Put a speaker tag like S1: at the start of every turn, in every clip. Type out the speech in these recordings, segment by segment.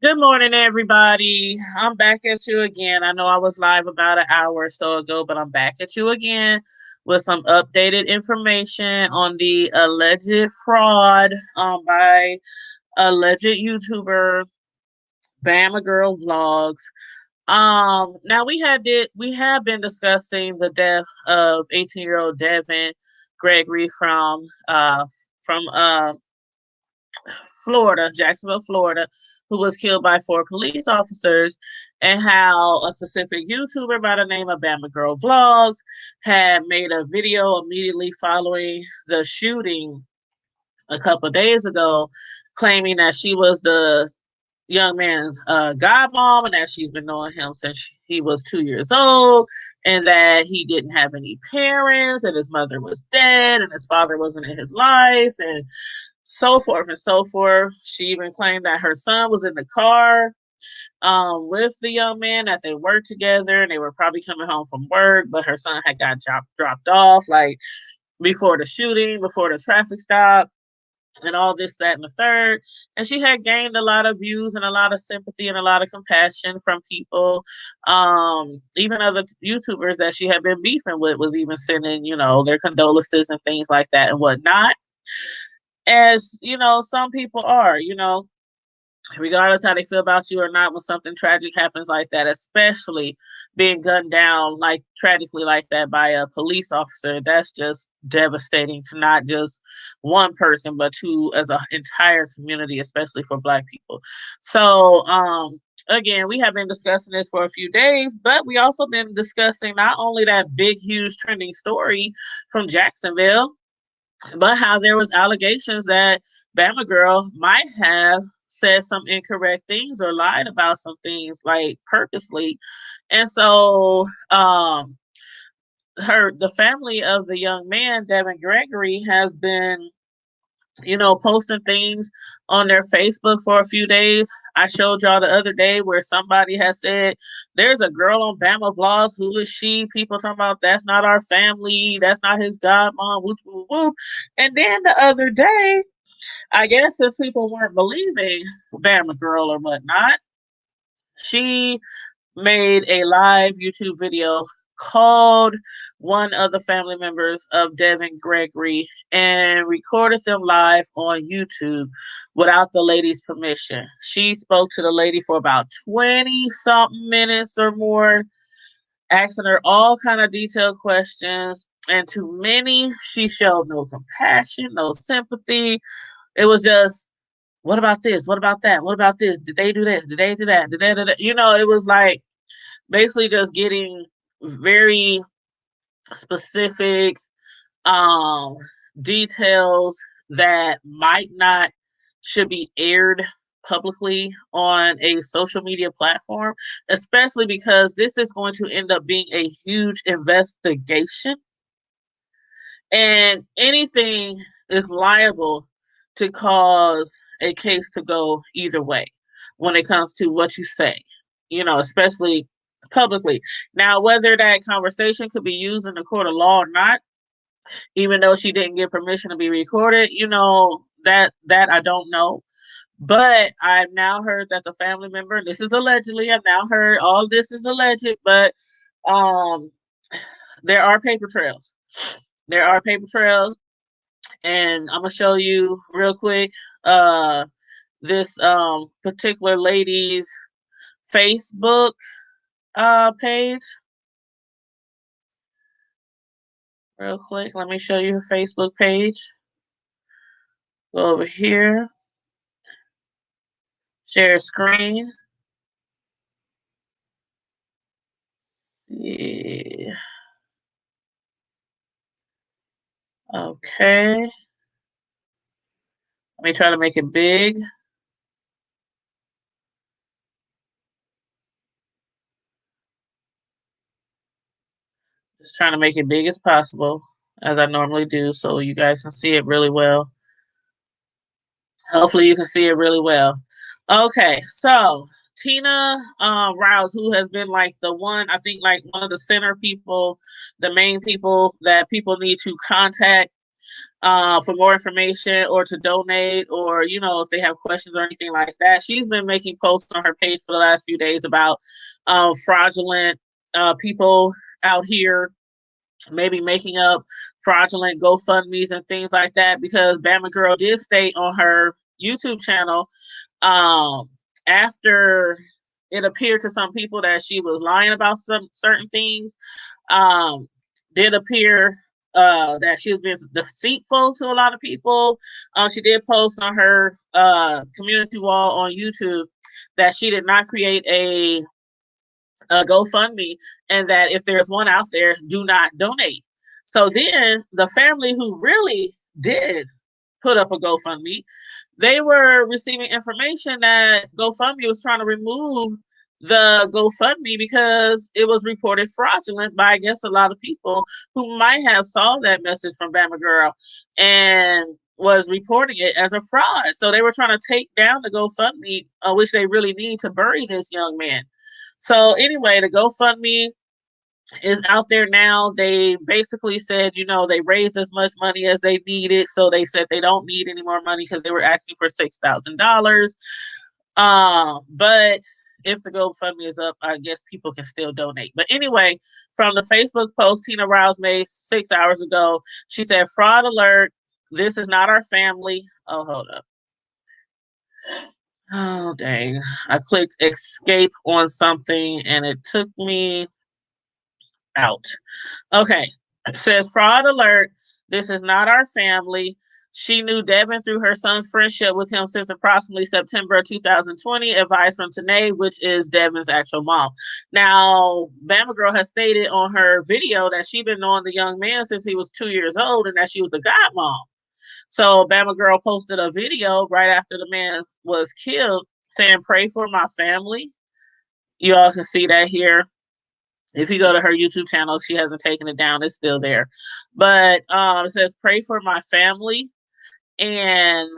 S1: Good morning, everybody. I'm back at you again. I know I was live about an hour or so ago, but I'm back at you again with some updated information on the alleged fraud by alleged YouTuber BamaGirl Vlogs. Now we have been discussing the death of 18-year-old Devon Gregory from Florida, Jacksonville, Florida, who was killed by four police officers, and how a specific YouTuber by the name of BamaGirl Vlogs had made a video immediately following the shooting a couple of days ago, claiming that she was the young man's godmom and that she's been knowing him since he was 2 years old, and that he didn't have any parents, and his mother was dead, and his father wasn't in his life, and so forth and so forth. She even claimed that her son was in the car with the young man, that they worked together and they were probably coming home from work, but her son had got dropped off like before the shooting, before the traffic stop, and all this, that, and the third. And she had gained a lot of views and a lot of sympathy and a lot of compassion from people. Even other YouTubers that she had been beefing with was even sending, their condolences and things like that and whatnot. As some people are, regardless how they feel about you or not, when something tragic happens like that, especially being gunned down like tragically like that by a police officer, that's just devastating to not just one person but to as an entire community, especially for Black people. So again, we have been discussing this for a few days, but we also been discussing not only that big huge trending story from Jacksonville, but how there was allegations that Bama Girl might have said some incorrect things or lied about some things, like purposely. And so the family of the young man, Devon Gregory, has been posting things on their Facebook for a few days. I showed y'all the other day where somebody has said, there's a girl on Bama Vlogs. Who is she? People talking about that's not our family. That's not his godmom. Whoop, whoop, whoop. And then the other day, I guess since people weren't believing Bama Girl or whatnot, she made a live YouTube video, called one of the family members of Devon Gregory and recorded them live on YouTube without the lady's permission. She spoke to the lady for about 20 something minutes or more, asking her all kind of detailed questions. And to many, she showed no compassion, no sympathy. It was just, what about this? What about that? What about this? Did they do this? Did they do that? Did they do that? It was like basically just getting very specific um details that might not should be aired publicly on a social media platform, especially because this is going to end up being a huge investigation, and anything is liable to cause a case to go either way when it comes to what you say, especially publicly. Now, whether that conversation could be used in the court of law or not, even though she didn't get permission to be recorded, that I don't know. But I've now heard that the family member, this is allegedly, I've now heard all this is alleged, but um there are paper trails. There are paper trails, and I'm gonna show you real quick this particular lady's Facebook page. Real quick, let me show you her Facebook page. Go over here, share screen. Yeah. Okay. Let me try to make it big. Just trying to make it big as possible, as I normally do, so you guys can see it really well. Hopefully, you can see it really well. Okay, so Tina Rouse, who has been like the one, I think, like one of the center people, the main people that people need to contact for more information or to donate, or if they have questions or anything like that. She's been making posts on her page for the last few days about fraudulent people out here maybe making up fraudulent GoFundMe's and things like that, because BamaGirl did state on her YouTube channel, um, after it appeared to some people that she was lying about some certain things, um, did appear that she was being deceitful to a lot of people. She did post on her community wall on YouTube that she did not create a GoFundMe, and that if there's one out there, do not donate. So then the family who really did put up a GoFundMe, they were receiving information that GoFundMe was trying to remove the GoFundMe because it was reported fraudulent by, I guess, a lot of people who might have saw that message from BamaGirl and was reporting it as a fraud. So they were trying to take down the GoFundMe, which they really need to bury this young man. So anyway, the GoFundMe is out there now. They basically said, they raised as much money as they needed. So they said they don't need any more money because they were asking for $6,000. But if the GoFundMe is up, I guess people can still donate. But anyway, from the Facebook post Tina Rouse made 6 hours ago, she said, "Fraud alert. This is not our family." Oh, hold up. Oh, dang. I clicked escape on something and it took me out. Okay. It says, "Fraud alert. This is not our family. She knew Devon through her son's friendship with him since approximately September 2020. Advice from Tanae," which is Devon's actual mom. Now, BamaGirl has stated on her video that she'd been knowing the young man since he was 2 years old and that she was the godmom. So BamaGirl posted a video right after the man was killed saying, "Pray for my family." You all can see that here. If you go to her YouTube channel, she hasn't taken it down. It's still there. But it says, "Pray for my family." And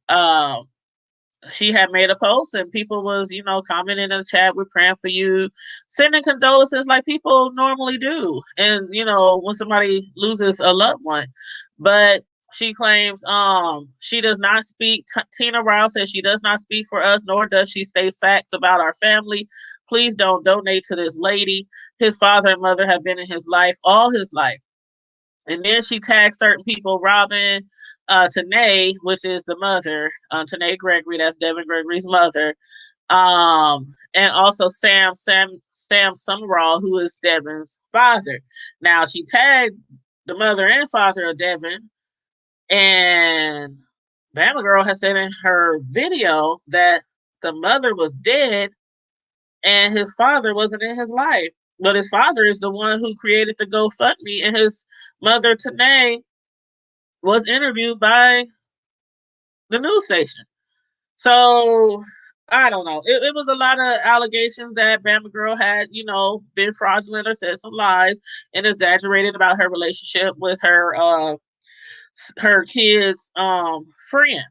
S1: um, she had made a post and people was, commenting in the chat, "We're praying for you," sending condolences like people normally do. And, when somebody loses a loved one. But she claims she does not speak. Tina Rouse says she does not speak for us, nor does she state facts about our family. Please don't donate to this lady. His father and mother have been in his life all his life. And then she tagged certain people, Robin, Tanae, which is the mother, Tanae Gregory, that's Devon Gregory's mother, and also Sam Summerall, who is Devon's father. Now she tagged the mother and father of Devon, and BamaGirl has said in her video that the mother was dead and his father wasn't in his life. But his father is the one who created the GoFundMe, and his mother, Tanae, was interviewed by the news station. So I don't know. It was a lot of allegations that BamaGirl had, been fraudulent or said some lies and exaggerated about her relationship with her kid's friend.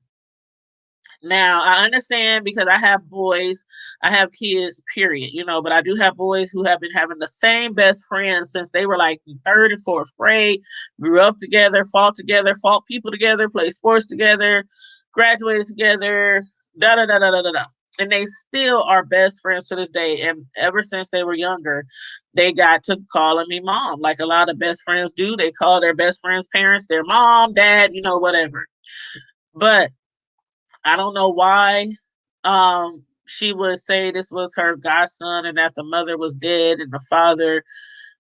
S1: Now, I understand because I have boys, I have kids, period, but I do have boys who have been having the same best friends since they were like in third and fourth grade, grew up together, fought people together, played sports together, graduated together, da da da da da da da. And they still are best friends to this day. And ever since they were younger, they got to calling me mom, like a lot of best friends do. They call their best friends' parents their mom, dad, whatever. But I don't know why she would say this was her godson and that the mother was dead and the father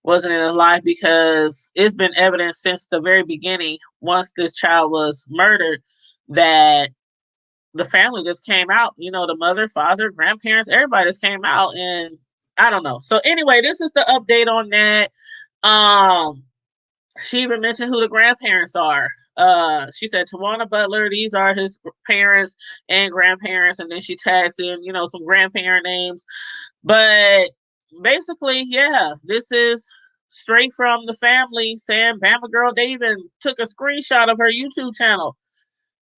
S1: wasn't in his life, because it's been evident since the very beginning, once this child was murdered, that the family just came out, the mother, father, grandparents, everybody just came out, and I don't know. So anyway, this is the update on that. She even mentioned who the grandparents are. She said Tawana Butler, these are his parents and grandparents, and then she tags in, some grandparent names. But basically, yeah, this is straight from the family saying BamaGirl Devon took a screenshot of her YouTube channel.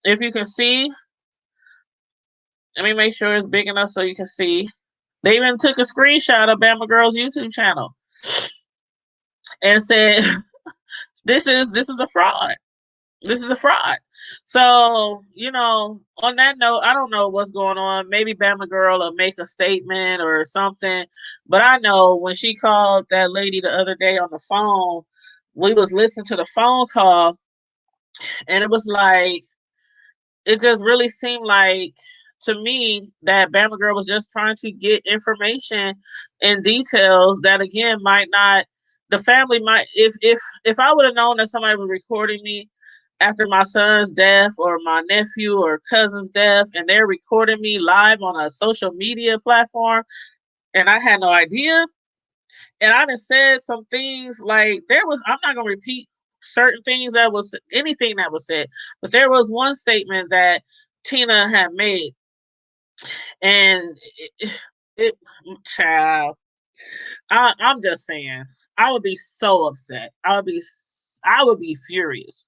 S1: If you can see, let me make sure it's big enough so you can see. They even took a screenshot of BamaGirl's YouTube channel and said, this is a fraud. This is a fraud. So, on that note, I don't know what's going on. Maybe Bama Girl will make a statement or something. But I know when she called that lady the other day on the phone, we was listening to the phone call, and it was like, it just really seemed like to me that Bama Girl was just trying to get information and details that again might not, the family might, if I would have known that somebody was recording me after my son's death or my nephew or cousin's death and they're recording me live on a social media platform and I had no idea, and I done said some things like there was, I'm not gonna repeat certain things that was anything that was said, but there was one statement that Tina had made, and it child, I'm just saying, I would be so upset. I would be furious.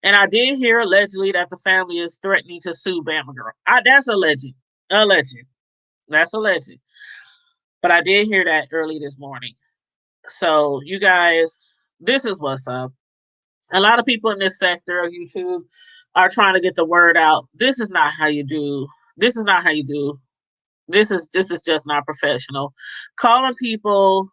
S1: And I did hear allegedly that the family is threatening to sue Bama Girl. That's alleged, alleged. That's alleged. But I did hear that early this morning. So you guys, this is what's up. A lot of people in this sector of YouTube are trying to get the word out. This is not how you do. This is not how you do. This is just not professional. Calling people,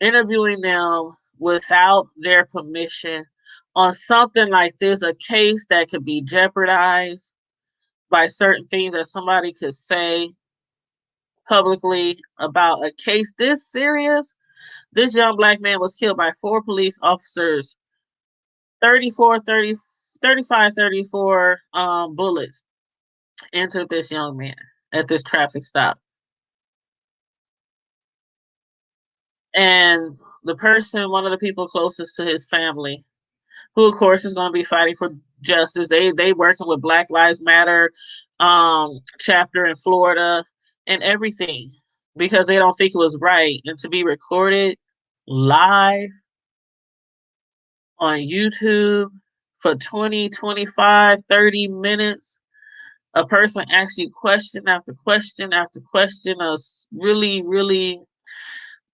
S1: interviewing them without their permission on something like this, a case that could be jeopardized by certain things that somebody could say publicly about a case this serious. This young black man was killed by four police officers, 34, 30, 35, 34 bullets entered this young man at this traffic stop. And the person, one of the people closest to his family, who of course is going to be fighting for justice. They working with Black Lives Matter chapter in Florida and everything because they don't think it was right. And to be recorded live on YouTube for 20, 25, 30 minutes, a person asking question after question after question of really, really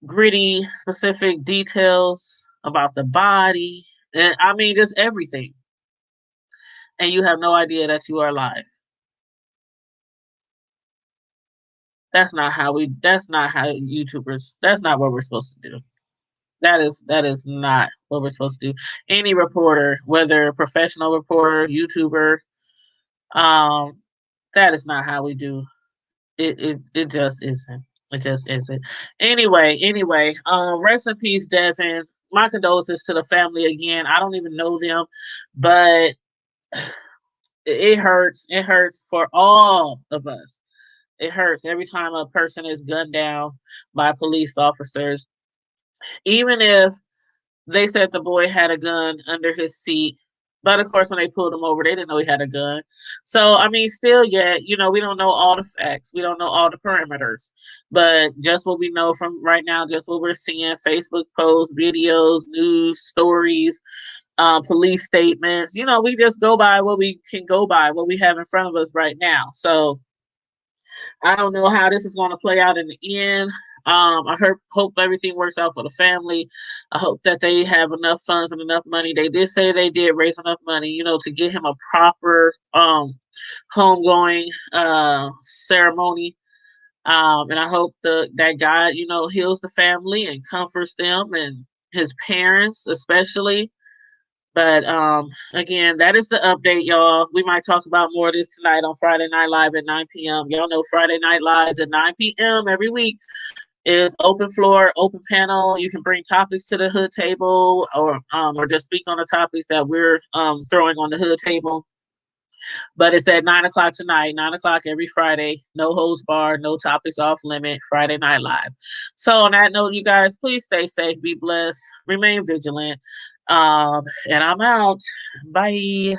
S1: gritty, specific details about the body. And I mean, just everything. And you have no idea that you are alive. That's not how YouTubers, that's not what we're supposed to do. That is not what we're supposed to do. Any reporter, whether professional reporter, YouTuber, um, that is not how we do. It just isn't. It just isn't. Anyway, rest in peace, Devon. My condolences to the family again. I don't even know them, but it hurts. It hurts for all of us. It hurts every time a person is gunned down by police officers, even if they said the boy had a gun under his seat. But of course, when they pulled him over, they didn't know he had a gun. So, I mean, still, yet, we don't know all the facts. We don't know all the parameters. But just what we know from right now, just what we're seeing Facebook posts, videos, news stories, police statements, we just go by what we can go by, what we have in front of us right now. So, I don't know how this is going to play out in the end. Hope everything works out for the family. I hope that they have enough funds and enough money. They did say they did raise enough money, to get him a proper homegoing ceremony. And I hope that God, heals the family and comforts them and his parents especially. But again, that is the update, y'all. We might talk about more of this tonight on Friday Night Live at 9 p.m. Y'all know Friday Night Lives at 9 p.m. every week is open floor, open panel. You can bring topics to the hood table or just speak on the topics that we're throwing on the hood table. But it's at 9 o'clock tonight, 9 o'clock every Friday. No holds barred, no topics off limit. Friday Night Live. So on that note, you guys, please stay safe, be blessed, remain vigilant. And I'm out. Bye.